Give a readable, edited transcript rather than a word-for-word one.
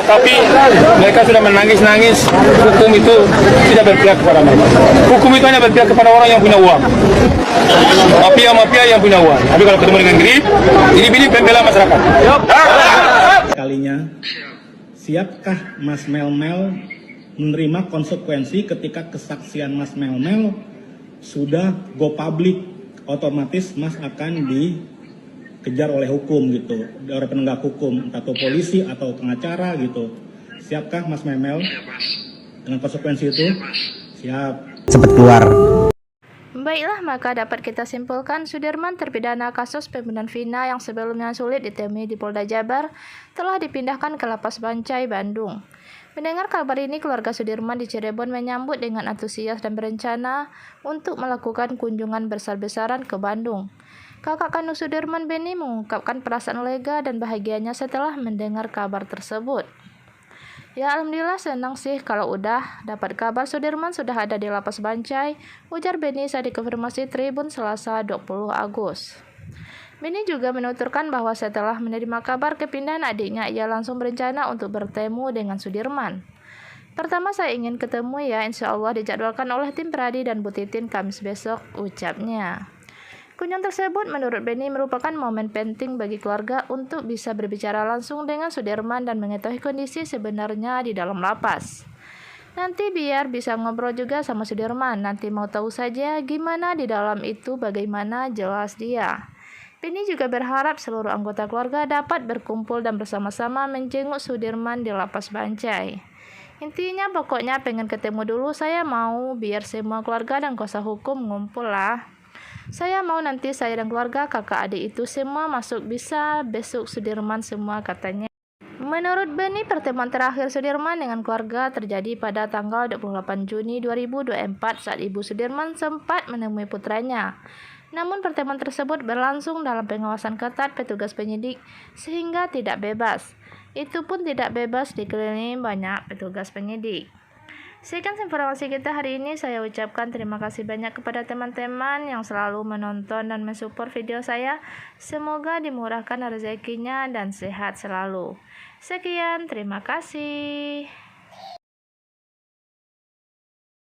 tapi mereka sudah menangis-nangis. Hukum itu tidak berpihak kepada mereka. Hukum itu hanya berpihak kepada orang yang punya uang. Mafia-mafia yang punya uang. Tapi kalau ketemu dengan Grip, ini pembela masyarakat. Kalinya, siapkah Mas Melmel menerima konsekuensi ketika kesaksian Mas Melmel sudah go public, otomatis Mas akan dikejar oleh hukum gitu, oleh penegak hukum, entah itu polisi atau pengacara gitu. Siapkah Mas Melmel dengan konsekuensi itu? Siap. Cepat keluar. Baiklah, maka dapat kita simpulkan Sudirman terpidana kasus pembunuhan Vina yang sebelumnya sulit ditemui di Polda Jabar telah dipindahkan ke Lapas Bancai, Bandung. Mendengar kabar ini, keluarga Sudirman di Cirebon menyambut dengan antusias dan berencana untuk melakukan kunjungan besar-besaran ke Bandung. Kakak kandung Sudirman, Beni, mengungkapkan perasaan lega dan bahagianya setelah mendengar kabar tersebut. Ya, alhamdulillah senang sih kalau udah dapat kabar Sudirman sudah ada di Lapas Bancai, ujar Beni saat dikonfirmasi Tribun Selasa 20 Agustus. Beni juga menuturkan bahwa setelah menerima kabar kepindahan adiknya, ia langsung berencana untuk bertemu dengan Sudirman. Pertama saya ingin ketemu ya, insya Allah dijadwalkan oleh tim Pradi dan Bu Titin Kamis besok, ucapnya. Kunjungan tersebut menurut Beni merupakan momen penting bagi keluarga untuk bisa berbicara langsung dengan Sudirman dan mengetahui kondisi sebenarnya di dalam lapas. Nanti biar bisa ngobrol juga sama Sudirman, nanti mau tahu saja gimana di dalam itu, bagaimana jelas dia. Beni juga berharap seluruh anggota keluarga dapat berkumpul dan bersama-sama menjenguk Sudirman di Lapas Bancai. Intinya pokoknya pengen ketemu dulu, saya mau biar semua keluarga dan kuasa hukum ngumpul lah. Saya mau nanti saya dan keluarga, kakak adik itu semua masuk bisa besok Sudirman semua, katanya. Menurut Beni, pertemuan terakhir Sudirman dengan keluarga terjadi pada tanggal 28 Juni 2024 saat Ibu Sudirman sempat menemui putranya. Namun pertemuan tersebut berlangsung dalam pengawasan ketat petugas penyidik sehingga tidak bebas. Itu pun tidak bebas dikelilingi banyak petugas penyidik. Sekian informasi kita hari ini. Saya ucapkan terima kasih banyak kepada teman-teman yang selalu menonton dan mensupport video saya. Semoga dimurahkan rezekinya dan sehat selalu. Sekian, terima kasih.